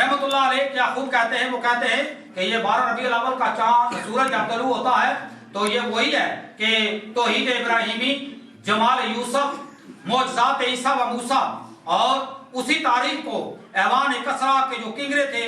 رحمۃ اللہ علیہ کیا خوب کہتے ہیں، وہ کہتے ہیں کہ یہ 12 ربیع الاول کا چاند سورج جب طلوع ہوتا ہے تو یہ وہی ہے کہ توحید ابراہیمی، جمال یوسف، معجزات عیسیٰ و موسیٰ، اور اسی تاریخ کو ایوان کسرا کے جو کنگرے تھے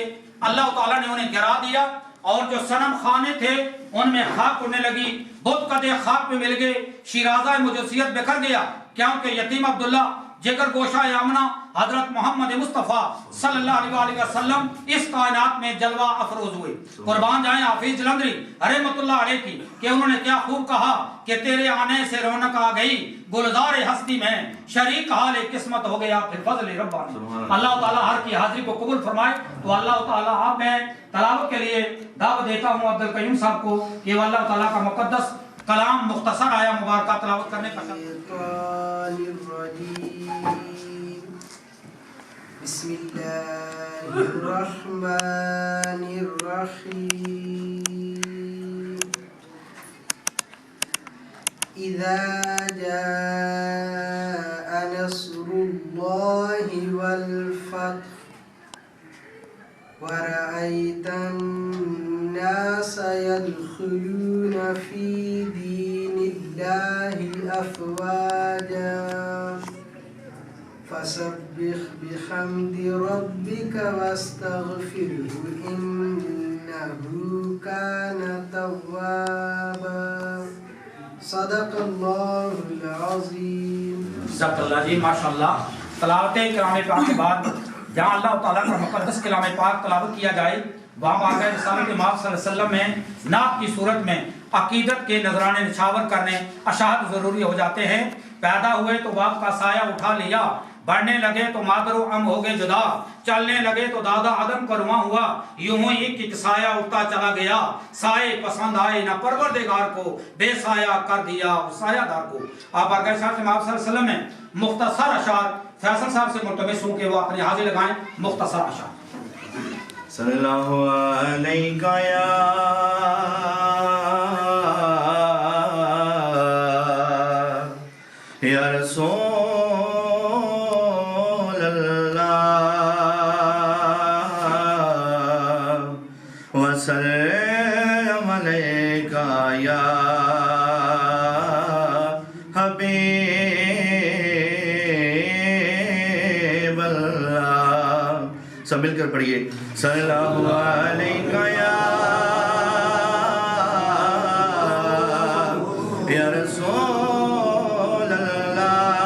اللہ تعالیٰ نے انہیں گرا دیا، اور جو صنم خانے تھے ان میں خاک اڑنے لگی، بت قدے خاک میں مل گئے، شیرازہ مجوسیت بکھر گیا، کیونکہ یتیم عبداللہ جگر گوشہ آمنہ حضرت محمد مصطفیٰ صلی اللہ علیہ وآلہ وسلم اس کائنات میں جلوہ افروز ہوئے۔ قربان جائیں حافظ جلندری رحمۃ اللہ علیہ کی کہ انہوں نے کیا خوب کہا کہ تیرے آنے سے رونق آ گئی گلزار ہستی میں، شریک حال قسمت ہو گیا پھر فضل ربانی۔ اللہ تعالیٰ ہر کی حاضری کو قبول فرمائے۔ تو اللہ تعالیٰ آپ میں تلاوت کے لیے دعوت دیتا ہوں عبد القیوم صاحب کو کہ وہ اللہ تعالیٰ کا مقدس کلام مختصر آیا مبارکہ تلاوت کرنے کا بسم اللہ الرحمن الرحیم اذا جاء نصر اللہ والفتح ورأيت الناس يدخلون في دين الله أفواجا فسبح بحمد ربك واستغفره إنه كان توابا صدق الله العظيم۔ جزاک اللہ جی، ماشاءاللہ۔ تلاوت کلام پاک کے بعد جہاں اللہ تعالیٰ کا مقدس کلام پاک تلاوت کیا جائے وہاں واقع رسالت مآب صلی اللہ علیہ وسلم میں نعت کی صورت میں عقیدت کے نذرانے نچھاور کرنے اشاعت ضروری ہو جاتے ہیں۔ پیدا ہوئے تو باپ کا سایہ اٹھا لیا، بڑھنے لگے تو مادر و ام ہو گئے جدا، چلنے لگے تو دادا آدم کا رواں ہوا، یوں ہی ایک سایہ اٹھتا چلا گیا، سائے پسند آئے نہ پروردگار کو، بے سایہ کر دیا اس سایہ دار کو۔ آپ آگے صاحب سے مآب صلی اللہ علیہ وسلم میں مختصر اشعار فیصل صاحب سے ملتمس ہوں کہ وہ اپنی حاضر لگائیں مختصر اشعار۔ صلی اللہ علیہ یا رسول اللہ وسلم علیکہ یا حبیب اللہ۔ سب مل کر پڑھیے صلی اللہ علیہ یا رسول اللہ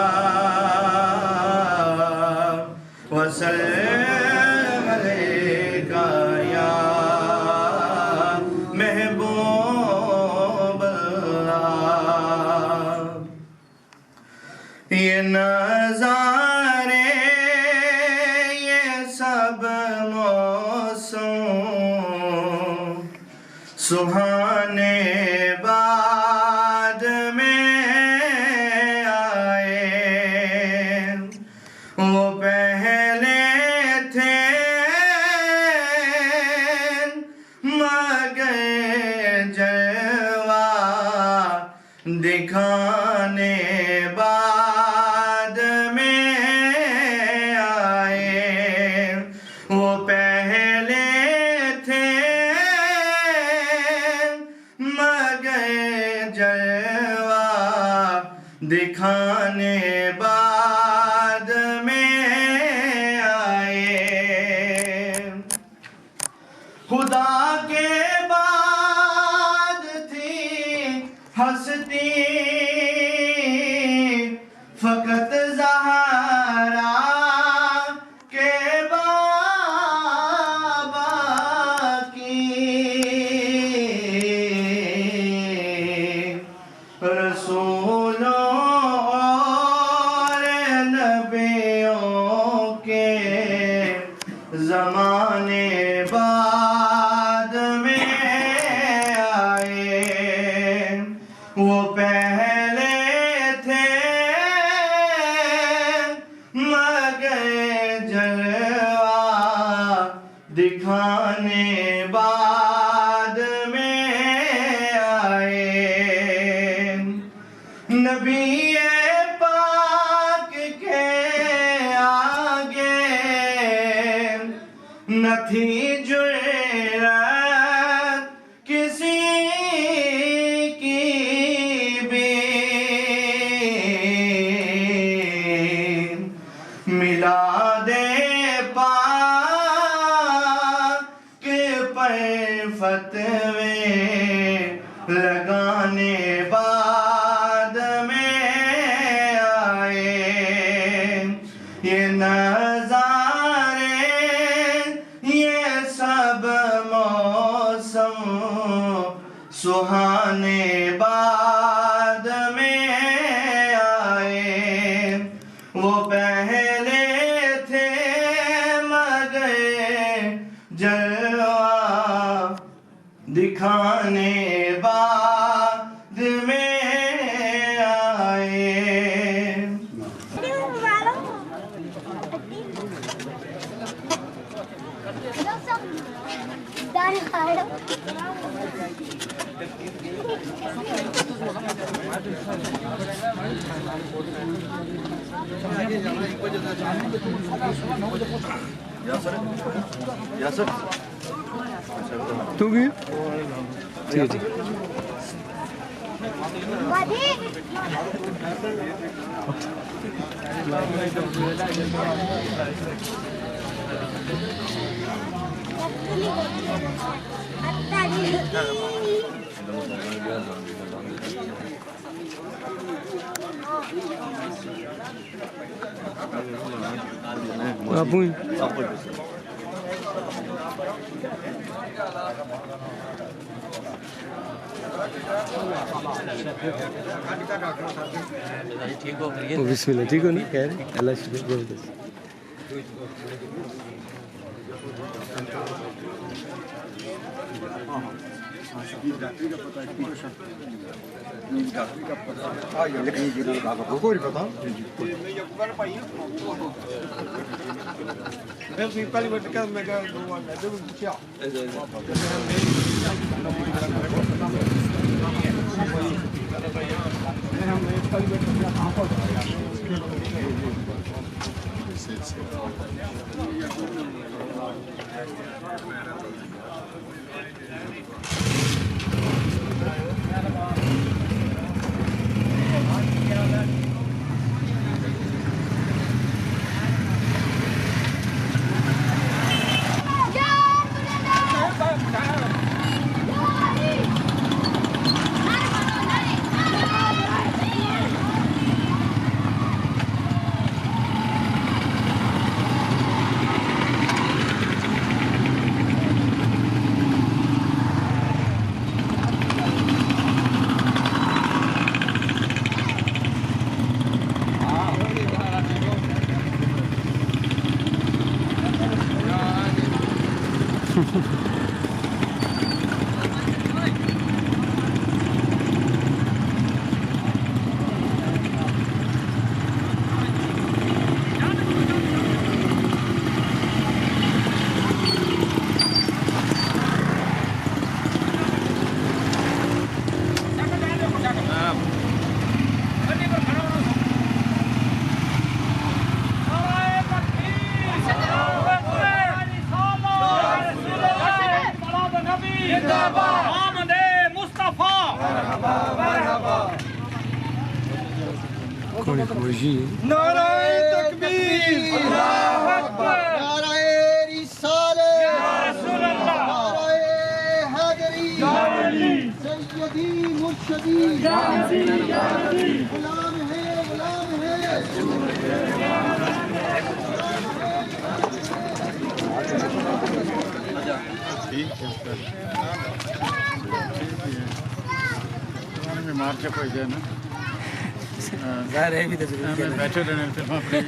وسلم علیکہ یا محبوب اللہ۔ یہ نظارے یہ سب موسم سبحانے بعد میں آئے، وہ پہلے تھے مگر جلوہ دکھانے بعد میں آئے، وہ پہلے تھے مگر جلوہ دکھانے بعد میں آئے۔ خدا کے بعد تھی ہستی فقط زہرا کے بابا کی، رسولوں اور نبیوں کے زمانے بعد میں آئے، وہ پہلے تھے مگر جلوہ دکھانے بعد میں آئے۔ نبی پاک کے آگے نہ تھی جرأت کسی کی بھی، میلاد پاک پر فتوے لگانے بعد میں آئے، یہ نظارے یہ سب موسم سہانے بعد میں آئے، وہ پہلے تھے مگر جلوہ دکھانے بعد میں آئے۔ تو بھی ٹھیک ہے آپ ہی بسم اللہ ٹھیک ہو نا کہہ رہے اللہ شکر زبردست نعرہ تکبیر، اللہ اکبر، نعرہ رسالت، یا رسول اللہ، نعرہ حیدری، یا علی، سیدی مرشدی، یا علی، یا علی، غلام ہے غلام ہے، مارچ کوئی دے نا ظاہر ہے بھی تو بیٹھے رہنے فلموں پہ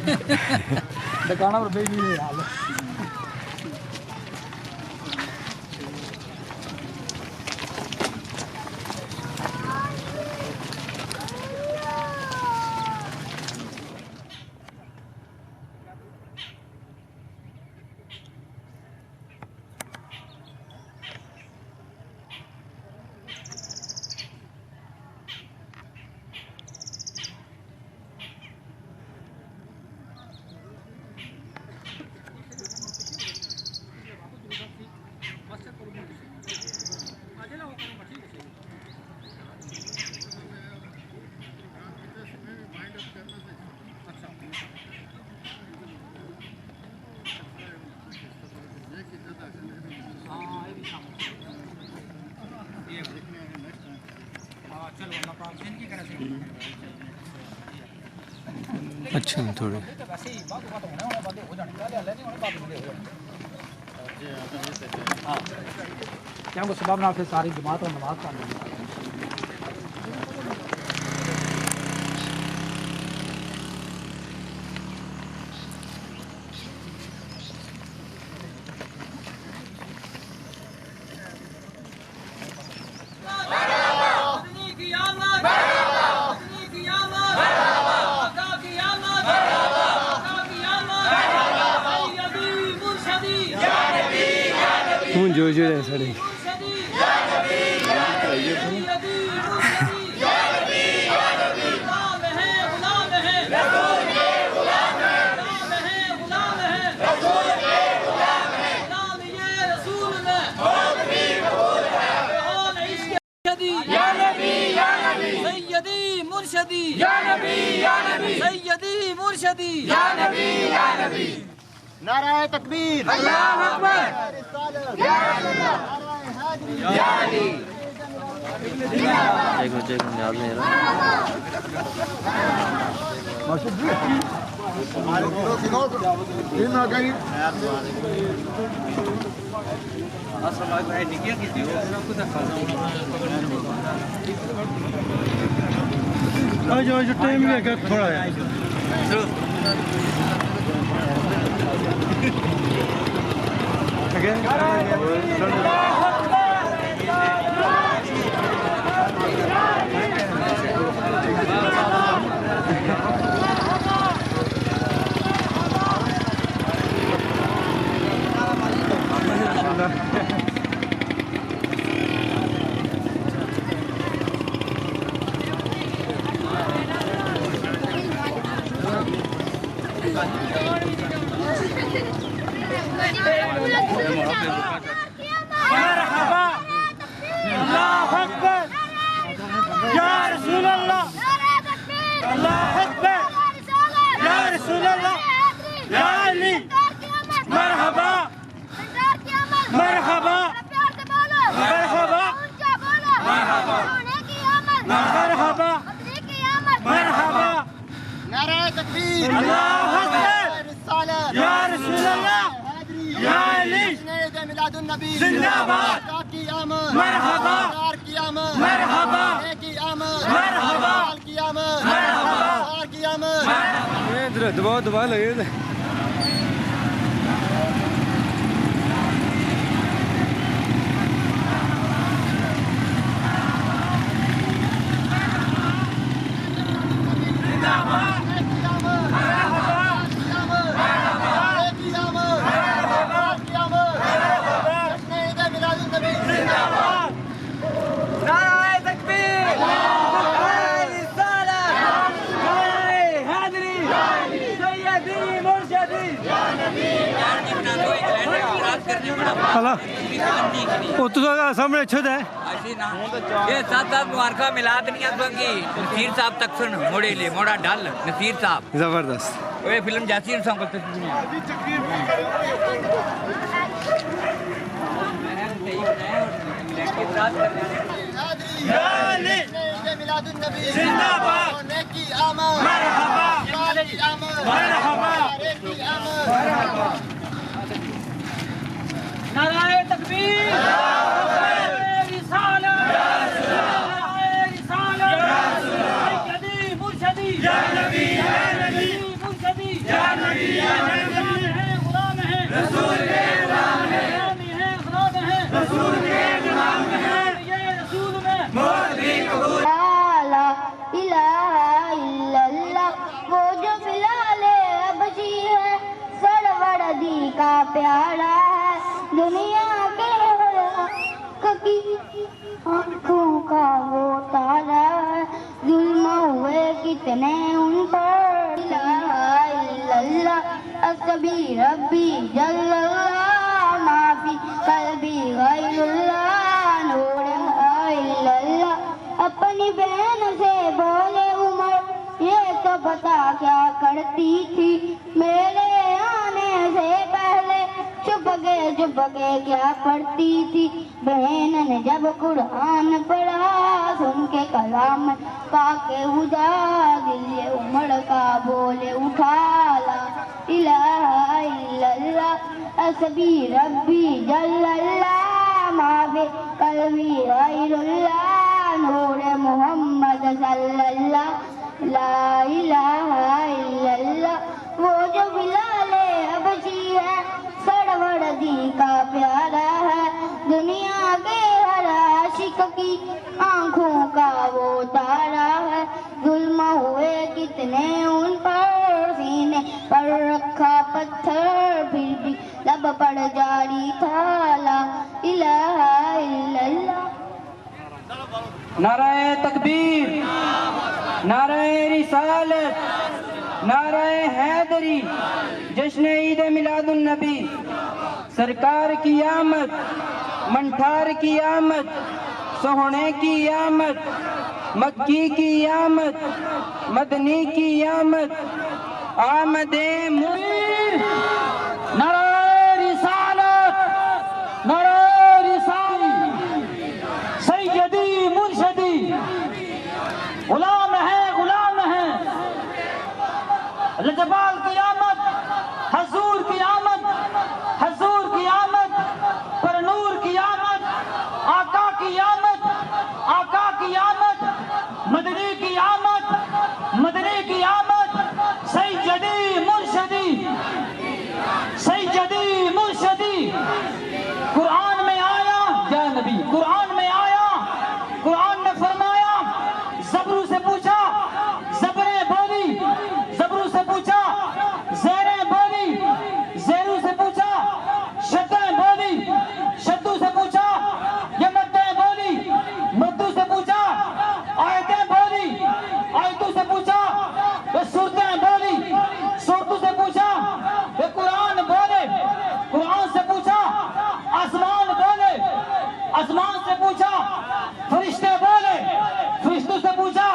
دکانہ پر بیٹھ نہیں حال اچھا تھوڑے کیونکہ سبب نہ پھر ساری جماعت اور نماز پڑھنی ہے. ہوں جو ہے سڑی نعرہ تکبیر اللہ اکبر جو ٹائم بھی ہے تھوڑا ہے مرحبا اللہ اکبر یا رسول اللہ اللہ اکبر یا رسول اللہ یا علی مرحبا مرحبا مرحبا مرحبا مرحبا مرحبا نعرہ تکبیر اللہ اکبر یا رسول اللہ یا علی میلاد النبی زندہ باد کی آمد مرحبا کی آمد مرحبا کی آمد مرحبا کی آمد مرحبا کی آمد ادھر دبا لگے تھے سامنے اچھا ہے یہ ساتھ ساتھ مبارکہ ملاد نہیں آسوں کی نصیر صاحب تک سن موڑے لے موڑا ڈال نصیر صاحب زبردست وہ فلم جاسین صاحب کو میلاد النبی زندہ باد کی آمد مرحبا کی آمد مرحبا کی آمد مرحبا نعرہ تکبیر رسالت رسالت سیدی مرشدی یا نبی یا نبی مرشدی یا نبی یا نبی غلام ہے رسول کے غلام ہے غلام ہے رسول کے غلام ہے یہ رسول میں موت بھی قبول لا الہ الا اللہ وہ جو بلال حبشی ہے سرور دی کا پیارا ہے دنیا کے حق کی آنکھوں کا وہ تارا ہے ظلم ہوئے کتنے ان پر الہ الا اللہ اکبی ربی جل اللہ معافی قلبی غیر اللہ نور الا اللہ اپنی بہن سے بولے عمر یہ تو بتا کیا کرتی تھی میرے آنے سے پہلے چپ کے کیا پڑھتی تھی بہن نے جب قرآن پڑھا سن کے کلام کا کے ادا دل عمر کا بولے اٹھا لا الہ الا اللہ حسبی ربی جل اللہ معافی قلبی غیر اللہ نور محمد صلی اللہ لا الہ الا اللہ وہ جو بلال حبشی ہے سرور دی کا پیارا ہے دنیا کے ہر عاشق کی آنکھوں کا وہ تارا ہے ظلم ہوئے کتنے ان پر سینے پر رکھا پتھر پھر بھی لب پر جاری تھا لا الہ الا اللہ نعرہ تکبیر نعرہ رسالت نعرہ حیدری جشن عید میلاد النبی سرکار کی آمد منٹھار کی آمد سہونے کی آمد مکی کی آمد مدنی کی آمد آمد منیر نعرہ رسالت نعرہ رسالت سیدی مرشدی غلام ہے لجبال کی آمد حضور کی آمد حضور کی آمد پر نور کی آمد آقا کی آمد آقا کی آمد مدنی کی آمد مدنی کی آمد سیدی مرشدی سیدی مرشدی قرآن میں آیا یا نبی قرآن میں آیا قرآن نے فرمایا زبرو سے پوچھا زبریں بولی زبرو سے پوچھا زیریں بولی زیرو سے پوچھا شدیں بولی شدو سے پوچھا یہ مدیں بولی مدو سے پوچھا آیتیں بولی آیتوں سے پوچھا یہ سورتیں بولی سورتوں سے پوچھا یہ قرآن بولے قرآن سے پوچھا آسمان بولے آسمان سے پوچھا فرشتے بولے فرشتوں سے پوچھا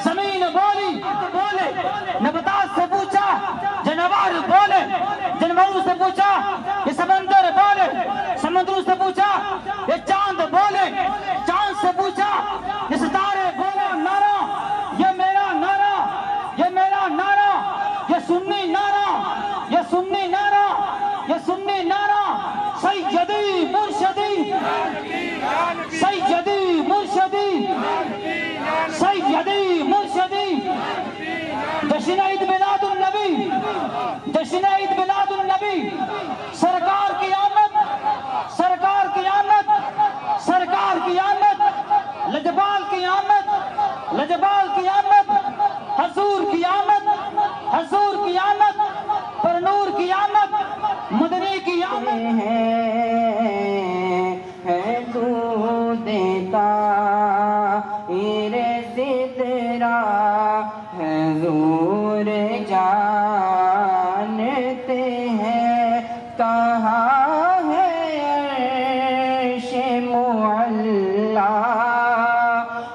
زمین بولی بولے نباتات سے پوچھا جانور بولے جانوروں سے پوچھا یہ سمندر بولے سمندروں سے پوچھا یہ چاند بولے چاند سے پوچھا یہ ستارے بولے نعرہ یہ میرا نعرہ یہ میرا نعرہ یہ سنی نعرہ یہ سنی نعرہ یہ سنی نعرہ سیدی مرشدی سیدی مرشدی سیدی مرشدی جشن عید میلاد النبی جشن عید میلاد النبی سرکار کی آمد سرکار کی آمد سرکار کی آمد لجبال کی آمد لجبال کی آمد حضور کی آمد حضور کی آمد پر نور کی آمد مدنی کی آمد ہے تو دیتا سدرا حضور جانتے ہیں کہاں ہے عرش معلا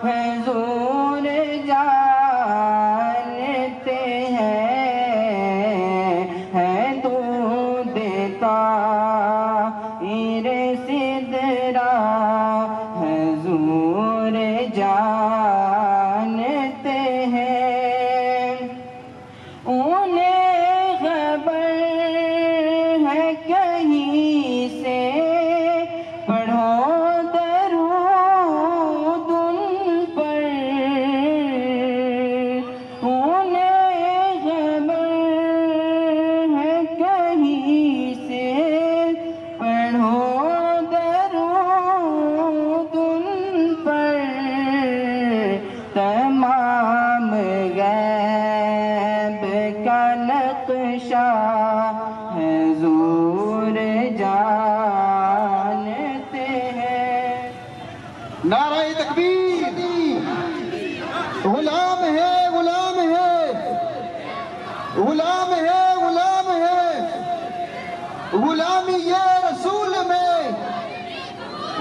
حضور جانتے ہیں تو دیتا سدرا حضور جانتے ہیں انہیں خبر ہے کہیں سے پڑھو درود ان پر انہیں خبر ہے کہیں سے پڑھو درود ان پر تمام غیب کا نقشہ حضور جانتے ہیں نعرہ تکبیر غلام ہے غلام ہے غلام ہے غلام ہے غلامی یہ رسول میں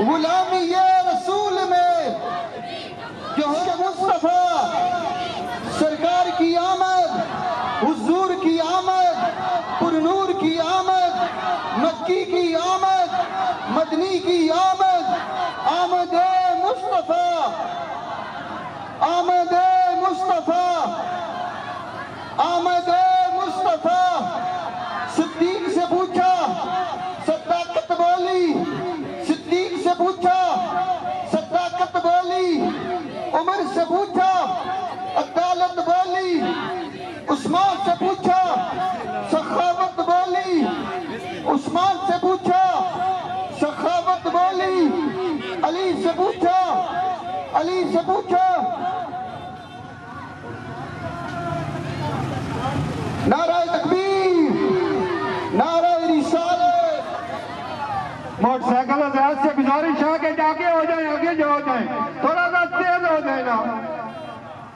غلامی یہ رسول میں کہ مصطفیٰ سرکار کی آمد حضور کی آمد پر نور کی آمد مکی کی مدنی کی آمد آمد مصطفیٰ آمد مصطفیٰ آمد مصطفیٰ صدیق سے پوچھا صداقت بولی صدیق سے پوچھا صداقت بولی عمر سے پوچھا عدالت بولی عثمان سے پوچھا سخاوت بولی عثمان سے پوچھا سخاوت بولی علی سے پوچھا علی سے پوچھا نعرہ تکبیر نعرہ رسالت موٹر سائیکل حضرات سے گزارش ہے کہ جا کے ہو جائیں آگے جو ہو جائیں تھوڑا سا تیز ہو جائے نا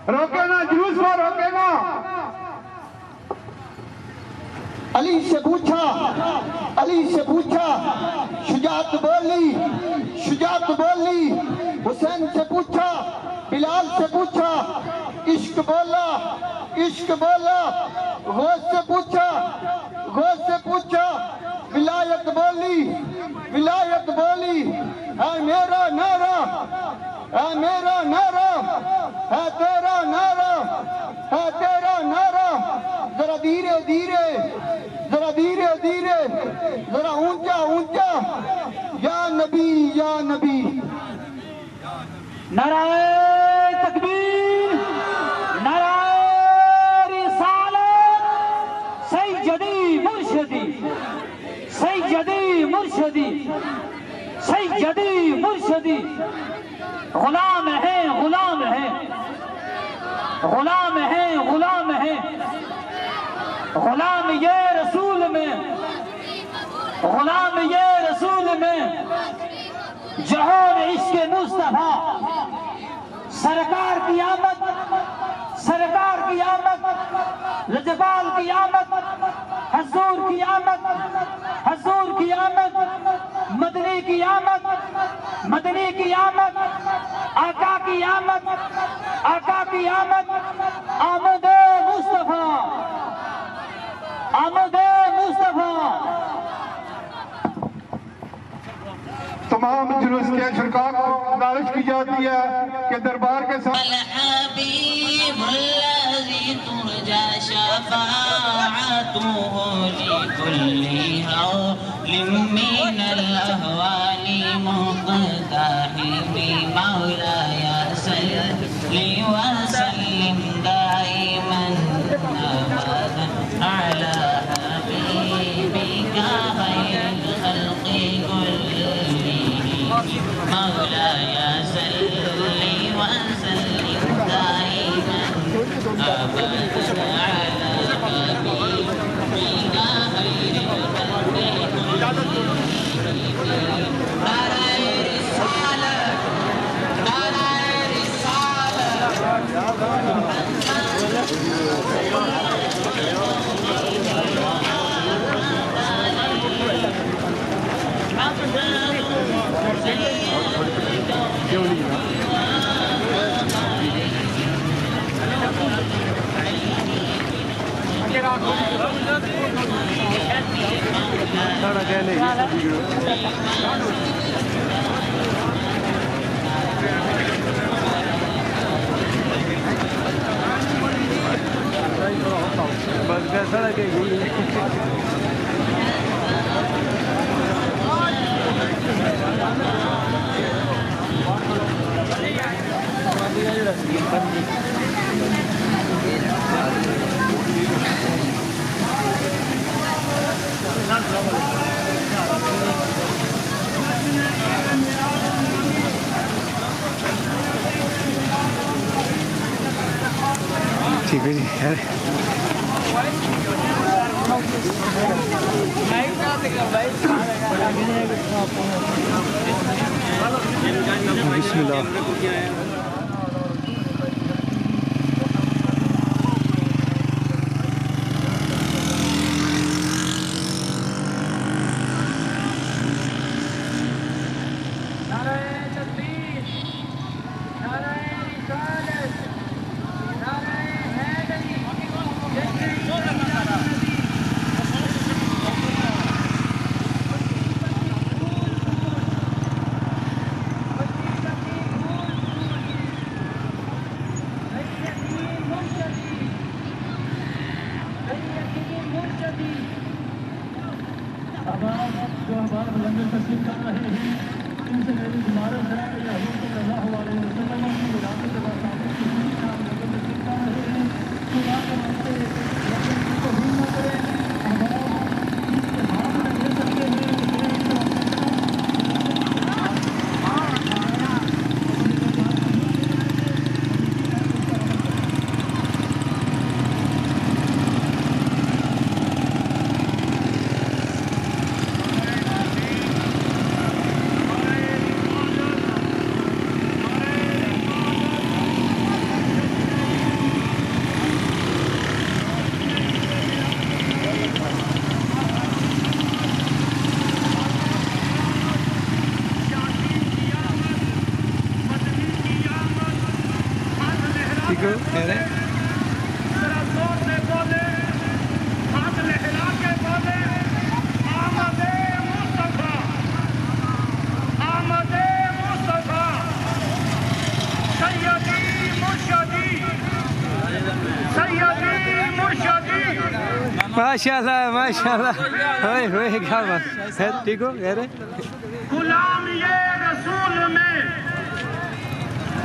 روکے نا جلوس کو روکے نا علی سے پوچھا علی سے پوچھا شجاعت بولی شجاعت بولی حسین سے پوچھا بلال سے پوچھا عشق بولا عشق بولا غوث سے پوچھا غوث سے پوچھا ولایت بولی ولایت بولی اے میرا نعرہ اے میرا نعرہ اے تیرا نعرہ اے تیرا نعرہ ذرا دھیرے دھیرے ذرا دھیرے دھیرے ذرا اونچا اونچا یا نبی یا نبی نعرہ تکبیر نعرہ رسالت سیدی مرشدی سیدی مرشدی سیدی مرشدی غلام ہیں غلام ہیں غلام ہیں غلام ہیں غلام یہ رسول میں غلام یہ رسول میں جہان عشق مصطفیٰ سرکار کی آمد سرکار کی آمد لجپال کی آمد حضور کی آمد حضور کی آمد مدنی کی آمد مدنی کی آمد آقا کی آمد آقا کی آمد آمد مصطفیٰ آمد مصطفیٰ تمام جلوس کے شرکاء کو گزارش کی جاتی ہے کہ دربار کے ساتھ الحبیب الذی ترجى شفاعته لكل هول من الأهوال مقتحم مولاي صل وسلم دائما أبدا على حبيبك خير الخلق كلهم مولاي صل وسلم دائما أبدا على حبيبك خير الخلق كلهم نعرہ رسالت نعرہ بس کا سڑک ہے ٹھیک ہے جی بسم اللہ ٹھیک ہو کہہ رہے ہیں ماشاء اللہ ماشاء اللہ ہوئے ہوئے کیا بات ہے ٹھیک ہو کہہ رہے غلام یہ رسول میں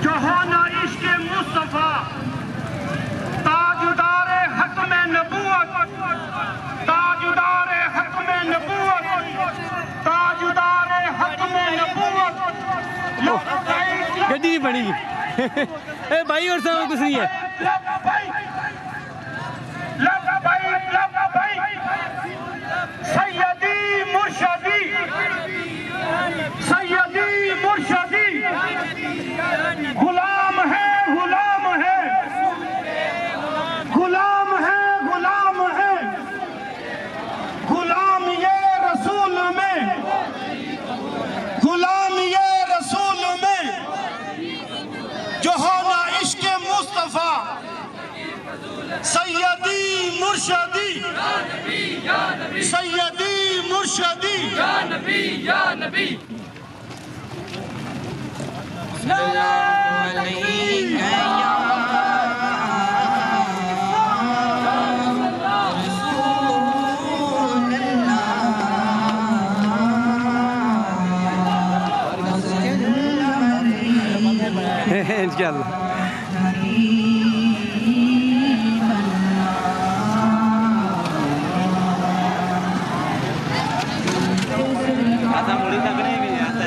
جو ہونا عشق مصطفیٰ تاجدار حق میں نبوت تاجدار حق میں نبوت تاجدار حق میں نبوت گڈی نہیں بنی گی اے بھائی اور سامنے کچھ نہیں ہے سیدی مرشدی سیدی مرشدی غلام ہے غلام ہے غلام ہے غلام ہے غلام یہ رسول میں غلام یہ رسول میں جو ہونا عشق مصطفیٰ سیدی مرشدی سیدی مرشدی یا نبی یا نبی انشاءاللہ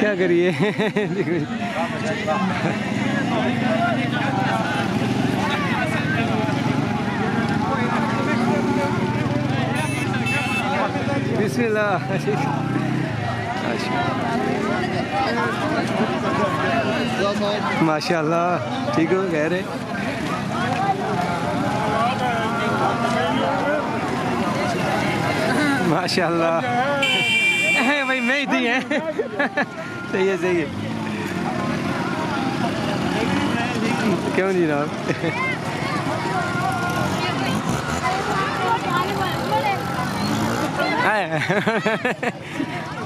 کیا کریے بسم اللہ ماشاء اللہ ٹھیک ہو کہہ رہے ماشاء اللہ بھائی میں ہی تھی ہیں صحیح ہے صحیح ہے کیوں نہیں رہا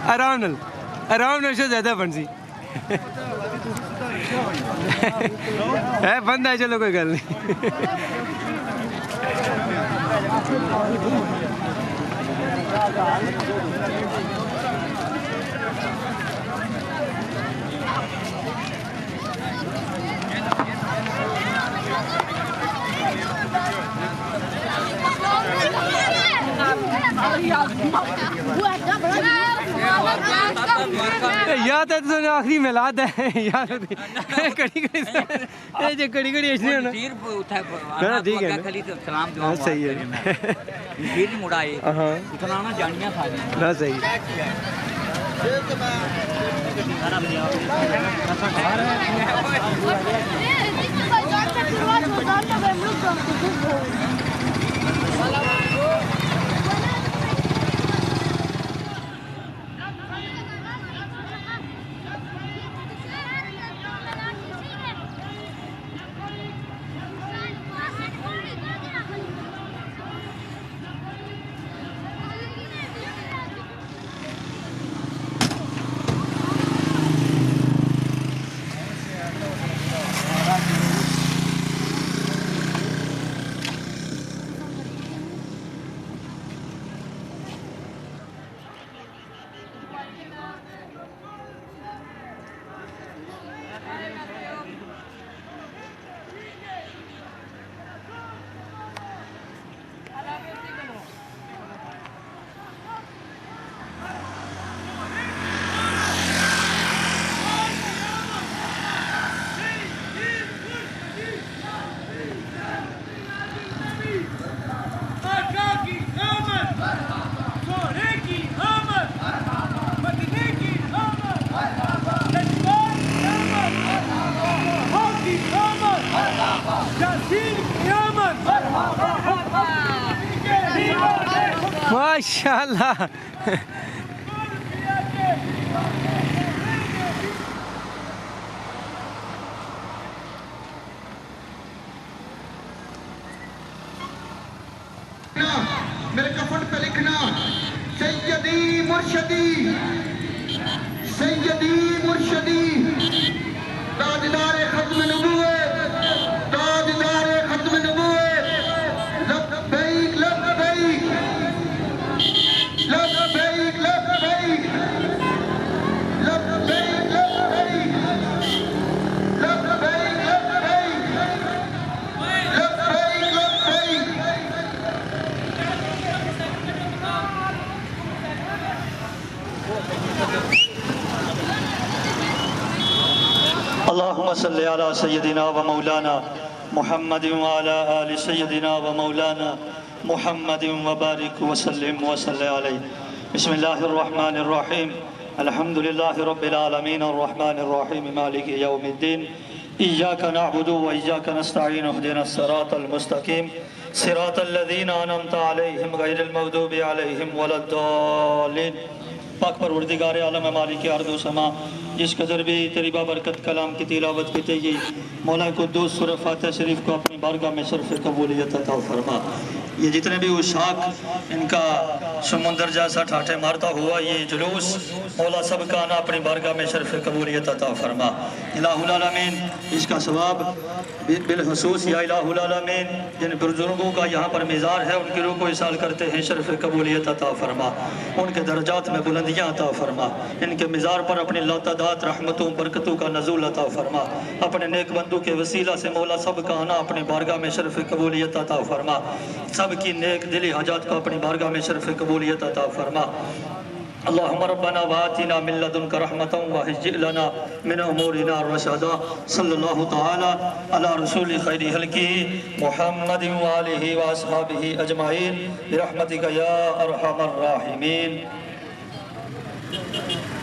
آرام نشو زیادہ بن سی بند ہے چلو کوئی گل نہیں یاد ہے تو آخری میلاد ہے یاد ہوتی کڑی کڑی کڑی کڑی ایسے نہیں ہونا ٹھیک ہے صحیح ہے ہاں صحیح ماشاءاللہ میرے کفن پہ لکھنا سیدی مرشدی سیدی مرشدی تاجدار ختم نبوت تاجدار ختم نبوت لبیک لبیک لبیک لبیک لبیک لبیک لبیک اللهم صل على سيدنا ومولانا محمد وعلى آل سيدنا ومولانا محمد وبارك وسلم وصلى عليه بسم الله الرحمن الرحيم الحمد لله رب العالمين الرحمن الرحيم مالك يوم الدين إياك نعبد وإياك نستعين اهدنا الصراط المستقيم صراط الذين أنعمت عليهم غير المغضوب عليهم ولا الضالين پاک پروردگار عالم مالک ارض و سما جس قدر بھی تیری بابرکت کلام کی تلاوت کی تھی مولا قدوس سورہ فاتحہ شریف کو اپنی بارگاہ میں شرف قبولیت عطا فرما یہ جتنے بھی اشاق ان کا سمندر جیسا ٹھاٹھے مارتا ہوا یہ جلوس مولا سب کا آنا اپنی بارگاہ میں شرف قبولیت عطا فرما الہ العالمین اس کا ثواب بالخصوص یا الہ العالمین جن بزرگوں کا یہاں پر مزار ہے ان کی روح کو اصال کرتے ہیں شرف قبولیت عطا فرما ان کے درجات میں بلندیاں عطا فرما ان کے مزار پر اپنی لاتعداد رحمتوں برکتوں کا نزول عطا فرما اپنے نیک بندوں کے وسیلہ سے مولا سب کا آنا اپنے بارگاہ میں شرف قبولیت عطا فرما سب کی نیک دلی حاجات کو اپنی بارگاہ میں شرف قبولیت عطا فرما اللهم ربنا وآتنا من لدنك رحمة وهيئ لنا من أمورنا رشدا صلى الله تعالى على رسول خير خلقه محمد وآله وأصحابه أجمعين برحمتك يا أرحم الراحمين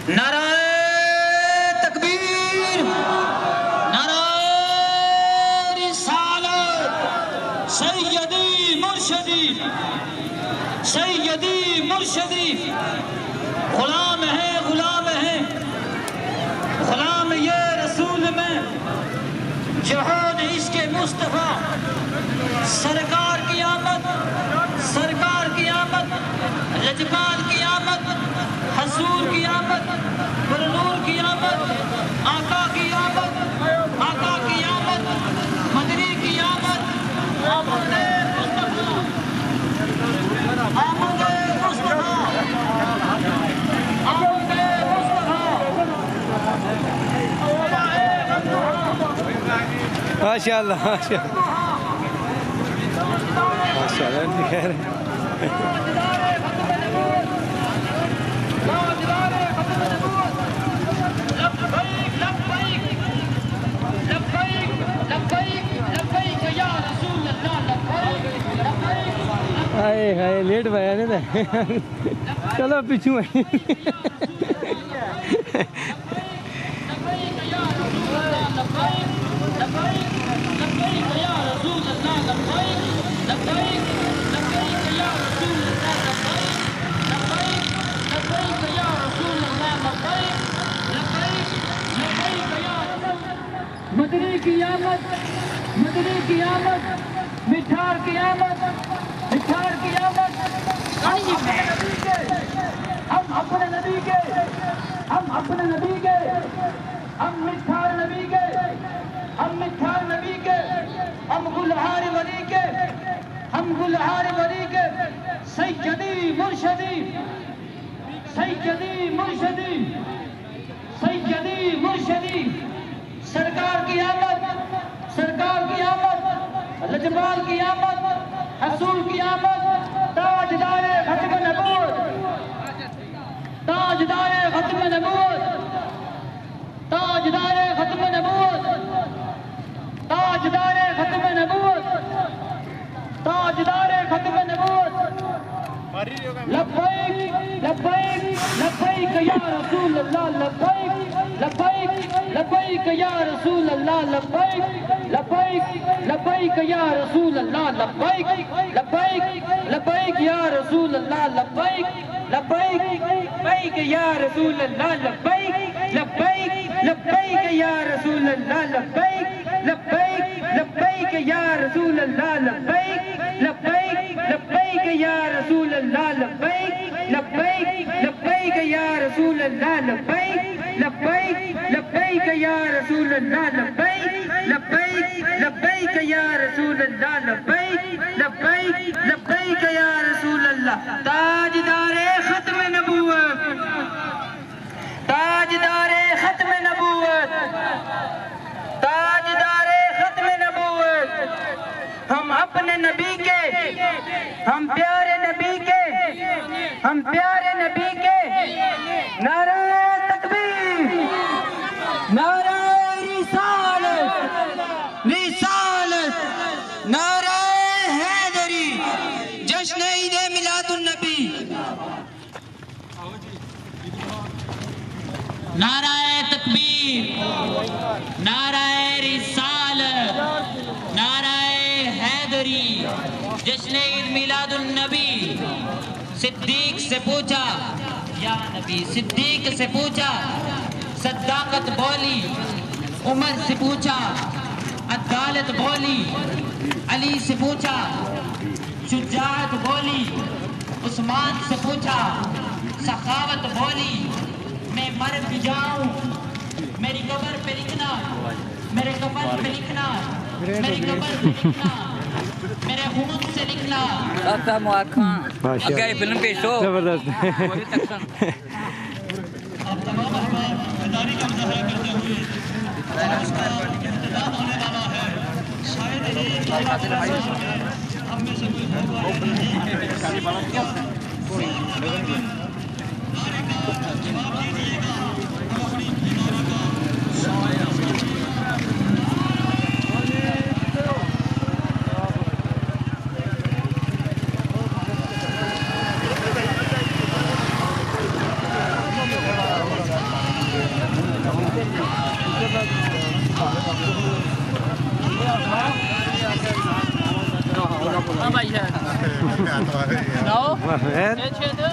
نعرہ تکبیر نعرہ رسالت سیدی مرشدی سیدی مرشدی غلام ہے غلام یہ رسول میں جہاد عشق مصطفیٰ سرکار کی آمد لجپال کی آمد حضور کی آمد برنور کی آمد آقا کی آمد مدنی کی آمد آمد مصطفیٰ ماشاءاللہ ماشاءاللہ خیر آئے ہائے لیٹ بھایا نہیں تھا چلو پیچھو مدنی کی آمد مٹھار کی آمد ہم اپنے نبی کے ہم مٹھار نبی کے ہم گلہار ولی کے سیدی مرشدی سرکار کی آمد لجپال کی آمد حضور کی آمد تاجدار ختم نبوت تاجدار ختم نبوت لبیک یا رسول اللہ لبیک یا رسول اللہ لبیک لبیک لبیک یا رسول اللہ لبیک لبیک لبیک یا رسول اللہ لبیک لبیک لبیک یا رسول اللہ لبیک لبیک لبیک یا رسول اللہ لبیک لبیک لبیک یا رسول اللہ لبیک لبیک لبیک یا رسول اللہ لبیک لبیک لبیک یا رسول اللہ لبیک لبیک لبیک یا رسول اللہ لبیک لبیک لبیک یا رسول اللہ لبیک لبیک لبیک یا رسول اللہ تاجدار ختم نبوت تاجدار ختم نبوت تاجدار ختم نبوت ہم اپنے نبی کے ہم پیارے نبی کے ہم پیارے نبی کے نعرہ تکبیر نعرہ رسالت رسالت نعرہ حیدری جشن عید میلاد النبی نعرہ تکبیر نعرہ رسالت نعرہ حیدری جشن عید میلاد النبی صدیق سے پوچھا یا نبی صدیق سے پوچھا صداقت بولی عمر سے پوچھا عدالت بولی علی سے پوچھا شجاعت بولی عثمان سے پوچھا سخاوت بولی میں مر بھی جاؤں میری قبر پہ لکھنا میرے قبر پہ لکھنا میری قبر پہ لکھنا میرے خون سے لکھنا داتا مواقعان اگر فلم پیش ہو زبردست آپ تمام احباب بیداری کا مظاہرہ کرتے ہوئے آج کا اختتام ہونے والا ہے شاید ہی ہم میں سے کوئی جواب دیجیے گا اپنی بیماری کا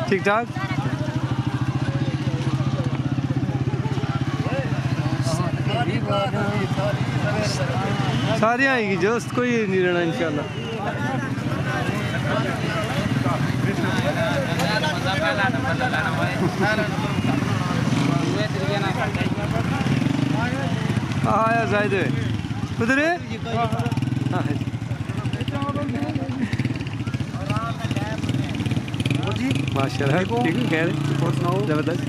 ٹھیک ٹھاک سارے آئے گی جوست کوئی نہیں رہنا انشاءاللہ آیا زائد ہے ادھر ہے ماشاء اللہ ٹھیک ہے خیر زبردست